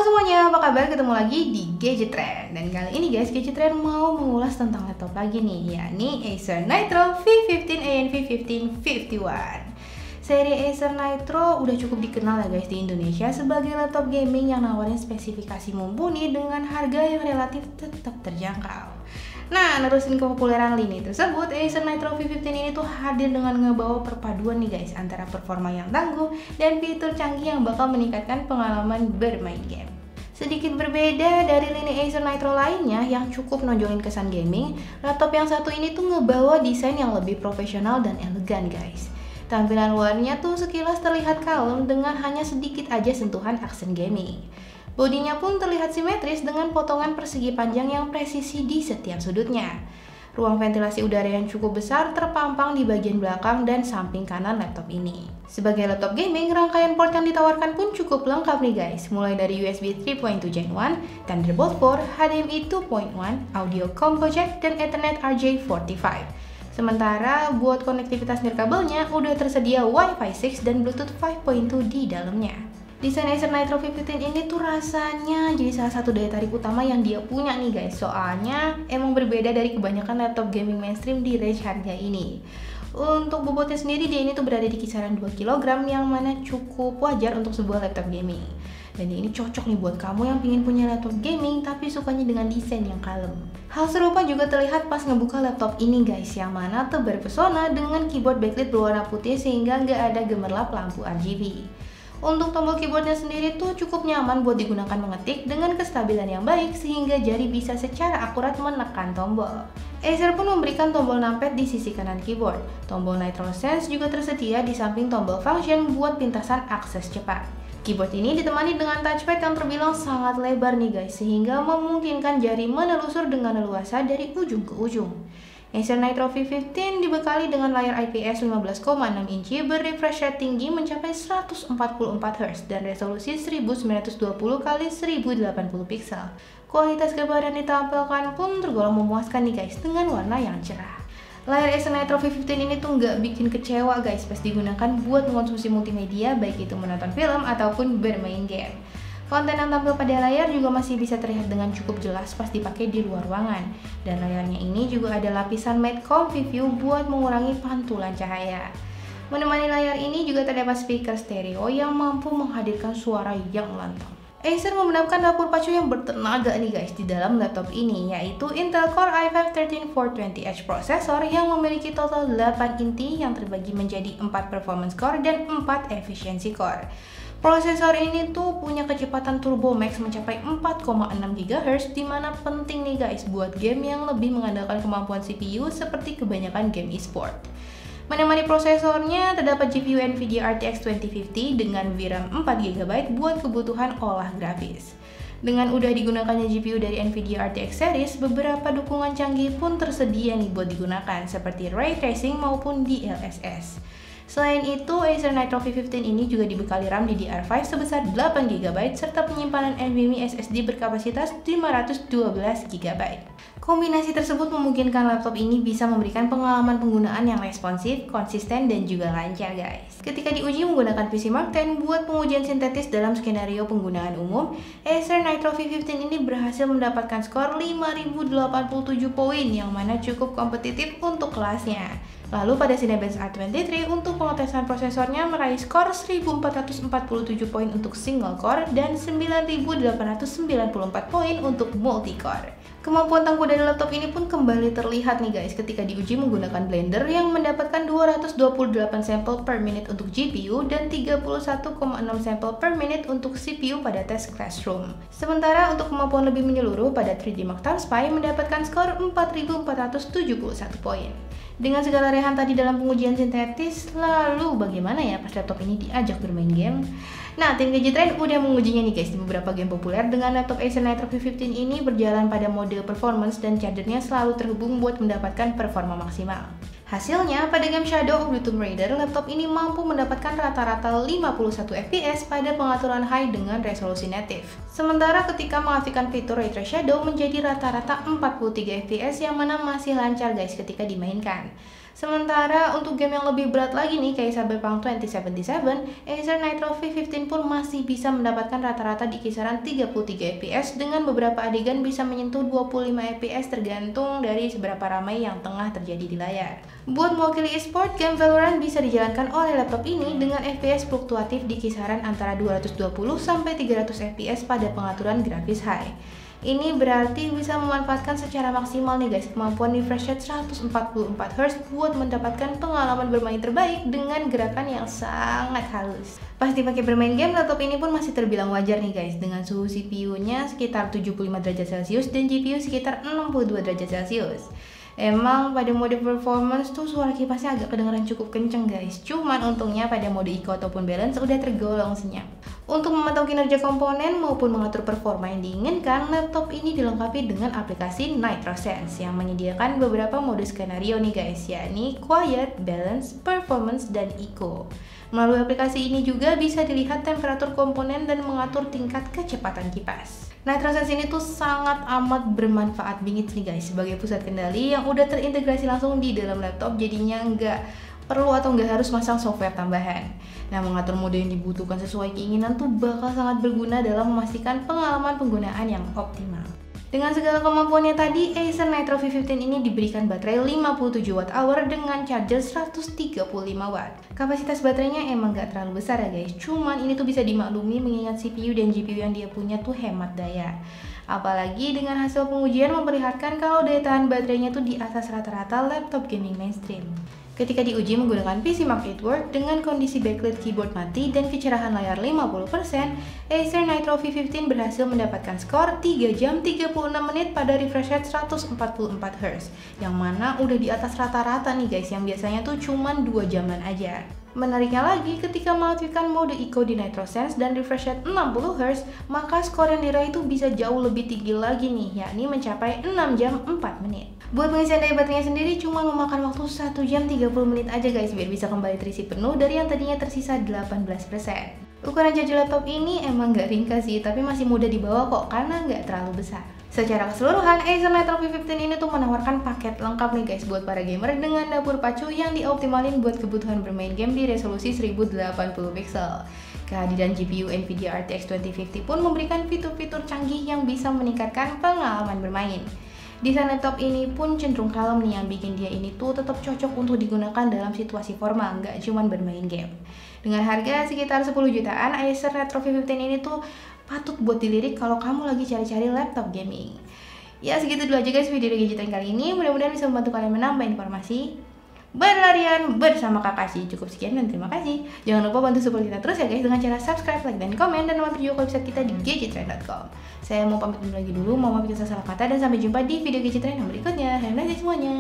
Halo semuanya, apa kabar? Ketemu lagi di Gadget Trend. Dan kali ini guys, Gadget Trend mau mengulas tentang laptop lagi nih, yakni Acer Nitro V15 ANV1551. Seri Acer Nitro udah cukup dikenal ya guys di Indonesia sebagai laptop gaming yang nawarin spesifikasi mumpuni dengan harga yang relatif tetap terjangkau. Nah, nerusin kepopuleran lini tersebut, Acer Nitro V15 ini tuh hadir dengan ngebawa perpaduan nih guys antara performa yang tangguh dan fitur canggih yang bakal meningkatkan pengalaman bermain game. Sedikit berbeda dari lini Acer Nitro lainnya yang cukup nonjolin kesan gaming, laptop yang satu ini tuh ngebawa desain yang lebih profesional dan elegan guys. Tampilan luarnya tuh sekilas terlihat kalem dengan hanya sedikit aja sentuhan aksen gaming. Bodinya pun terlihat simetris dengan potongan persegi panjang yang presisi di setiap sudutnya. Ruang ventilasi udara yang cukup besar terpampang di bagian belakang dan samping kanan laptop ini. Sebagai laptop gaming, rangkaian port yang ditawarkan pun cukup lengkap nih guys, mulai dari USB 3.2 Gen 1, Thunderbolt 4, HDMI 2.1, audio combo jack, dan Ethernet RJ45. Sementara buat konektivitas nirkabelnya udah tersedia Wi-Fi 6 dan Bluetooth 5.2 di dalamnya. Desain Acer Nitro V15 ini tuh rasanya jadi salah satu daya tarik utama yang dia punya nih guys. Soalnya emang berbeda dari kebanyakan laptop gaming mainstream di range harga ini. Untuk bobotnya sendiri dia ini tuh berada di kisaran 2 kg yang mana cukup wajar untuk sebuah laptop gaming. Dan ini cocok nih buat kamu yang ingin punya laptop gaming tapi sukanya dengan desain yang kalem. Hal serupa juga terlihat pas ngebuka laptop ini guys, yang mana tuh berpesona dengan keyboard backlit berwarna putih sehingga nggak ada gemerlap lampu RGB. Untuk tombol keyboardnya sendiri tuh cukup nyaman buat digunakan mengetik dengan kestabilan yang baik sehingga jari bisa secara akurat menekan tombol. Acer pun memberikan tombol numpad di sisi kanan keyboard. Tombol Nitro Sense juga tersedia di samping tombol function buat pintasan akses cepat. Keyboard ini ditemani dengan touchpad yang terbilang sangat lebar nih guys, sehingga memungkinkan jari menelusur dengan leluasa dari ujung ke ujung. Acer Nitro V15 dibekali dengan layar IPS 15,6 inci berrefresh rate tinggi mencapai 144 Hz dan resolusi 1920 x 1080 pixel. Kualitas gambar yang ditampilkan pun tergolong memuaskan nih guys dengan warna yang cerah. Layar Acer Nitro V15 ini tuh nggak bikin kecewa guys pas digunakan buat mengonsumsi multimedia, baik itu menonton film ataupun bermain game. Konten yang tampil pada layar juga masih bisa terlihat dengan cukup jelas pas dipakai di luar ruangan. Dan layarnya ini juga ada lapisan matte comfy view buat mengurangi pantulan cahaya. Menemani layar ini juga terdapat speaker stereo yang mampu menghadirkan suara yang lantang. Acer membenamkan dapur pacu yang bertenaga nih guys di dalam laptop ini, yaitu Intel Core i5-13420H prosesor yang memiliki total 8 inti yang terbagi menjadi 4 performance core dan 4 efficiency core. Prosesor ini tuh punya kecepatan turbo max mencapai 4,6 GHz, dimana penting nih guys buat game yang lebih mengandalkan kemampuan CPU seperti kebanyakan game e-sport. Menemani prosesornya terdapat GPU NVIDIA RTX 2050 dengan VRAM 4GB buat kebutuhan olah grafis. Dengan udah digunakannya GPU dari NVIDIA RTX series, beberapa dukungan canggih pun tersedia nih buat digunakan seperti Ray Tracing maupun DLSS. Selain itu, Acer Nitro V15 ini juga dibekali RAM DDR5 sebesar 8GB serta penyimpanan NVMe SSD berkapasitas 512GB. Kombinasi tersebut memungkinkan laptop ini bisa memberikan pengalaman penggunaan yang responsif, konsisten, dan juga lancar guys. Ketika diuji menggunakan PC Mark X buat pengujian sintetis dalam skenario penggunaan umum, Acer Nitro V15 ini berhasil mendapatkan skor 5087 poin yang mana cukup kompetitif untuk kelasnya. Lalu pada Cinebench R23 untuk pengetesan prosesornya meraih skor 1447 poin untuk single core dan 9894 poin untuk multi core. Kemampuan tangguh dari laptop ini pun kembali terlihat nih guys ketika diuji menggunakan Blender yang mendapatkan 228 sampel per menit untuk GPU dan 31,6 sampel per menit untuk CPU pada tes Classroom. Sementara untuk kemampuan lebih menyeluruh pada 3D Mark Time Spy mendapatkan skor 4471 poin. Dengan segala rehan tadi dalam pengujian sintetis, lalu bagaimana ya pas laptop ini diajak bermain game? Nah, tim Gadget Trend udah mengujinya nih guys di beberapa game populer dengan laptop Acer Nitro V15 ini berjalan pada mode performance dan chargernya selalu terhubung buat mendapatkan performa maksimal. Hasilnya, pada game Shadow of the Tomb Raider, laptop ini mampu mendapatkan rata-rata 51 fps pada pengaturan high dengan resolusi native. Sementara ketika mengaktifkan fitur Ray Trace Shadow menjadi rata-rata 43 fps yang mana masih lancar guys ketika dimainkan. Sementara untuk game yang lebih berat lagi nih kayak Cyberpunk 2077, Acer Nitro V15 pun masih bisa mendapatkan rata-rata di kisaran 33 fps dengan beberapa adegan bisa menyentuh 25 fps tergantung dari seberapa ramai yang tengah terjadi di layar. Buat mewakili e-sport, game Valorant bisa dijalankan oleh laptop ini dengan FPS fluktuatif di kisaran antara 220 sampai 300 fps pada pengaturan grafis high. Ini berarti bisa memanfaatkan secara maksimal nih guys kemampuan refresh rate 144Hz buat mendapatkan pengalaman bermain terbaik dengan gerakan yang sangat halus. Pas dipakai bermain game, laptop ini pun masih terbilang wajar nih guys dengan suhu CPU-nya sekitar 75 derajat Celcius dan GPU sekitar 62 derajat Celcius. Emang pada mode performance tuh suara kipasnya agak kedengaran cukup kenceng guys. Cuman untungnya pada mode eco ataupun balance udah tergolong senyap. Untuk memantau kinerja komponen maupun mengatur performa yang diinginkan, laptop ini dilengkapi dengan aplikasi NitroSense yang menyediakan beberapa mode skenario nih guys, yakni Quiet, Balance, Performance, dan Eco. Melalui aplikasi ini juga bisa dilihat temperatur komponen dan mengatur tingkat kecepatan kipas. NitroSense ini tuh sangat amat bermanfaat bingit nih guys sebagai pusat kendali yang udah terintegrasi langsung di dalam laptop, jadinya nggak perlu atau nggak harus masang software tambahan. Nah, mengatur mode yang dibutuhkan sesuai keinginan tuh bakal sangat berguna dalam memastikan pengalaman penggunaan yang optimal. Dengan segala kemampuannya tadi, Acer Nitro V15 ini diberikan baterai 57 Wh dengan charger 135 Watt. Kapasitas baterainya emang gak terlalu besar ya guys, cuman ini tuh bisa dimaklumi mengingat CPU dan GPU yang dia punya tuh hemat daya. Apalagi dengan hasil pengujian memperlihatkan kalau daya tahan baterainya tuh di atas rata-rata laptop gaming mainstream. Ketika diuji menggunakan PC Mark 8 Work dengan kondisi backlit keyboard mati dan kecerahan layar 50%, Acer Nitro V15 berhasil mendapatkan skor 3 jam 36 menit pada refresh rate 144Hz, yang mana udah di atas rata-rata nih guys, yang biasanya tuh cuman 2 jaman aja. Menariknya lagi, ketika mengaktifkan mode Eco di NitroSense dan refresh rate 60Hz, maka skor yang diraih itu bisa jauh lebih tinggi lagi nih, yakni mencapai 6 jam 4 menit. Buat pengisian daya baterainya sendiri cuma memakan waktu 1 jam 30 menit aja guys, biar bisa kembali terisi penuh dari yang tadinya tersisa 18%. Ukuran charger laptop ini emang gak ringkas sih, tapi masih mudah dibawa kok karena gak terlalu besar. Secara keseluruhan, Acer Nitro V15 ini tuh menawarkan paket lengkap nih guys buat para gamer dengan dapur pacu yang dioptimalin buat kebutuhan bermain game di resolusi 1080 pixel. Kehadiran GPU Nvidia RTX 2050 pun memberikan fitur-fitur canggih yang bisa meningkatkan pengalaman bermain. Desain laptop ini pun cenderung kalem nih yang bikin dia ini tuh tetap cocok untuk digunakan dalam situasi formal, nggak cuman bermain game. Dengan harga sekitar 10 jutaan, Acer Nitro V15 ini tuh patut buat dilirik kalau kamu lagi cari-cari laptop gaming. Ya segitu dulu aja guys video gadget kali ini, mudah-mudahan bisa membantu kalian menambah informasi berlarian bersama Kakashi. Cukup sekian dan terima kasih. Jangan lupa bantu support kita terus ya guys dengan cara subscribe, like, dan komen, dan mampir juga website kita di gadgettrend.com. Saya mau pamit lagi dulu, mau maafin salah kata, dan sampai jumpa di video gadget trend yang berikutnya. Have a nice day semuanya.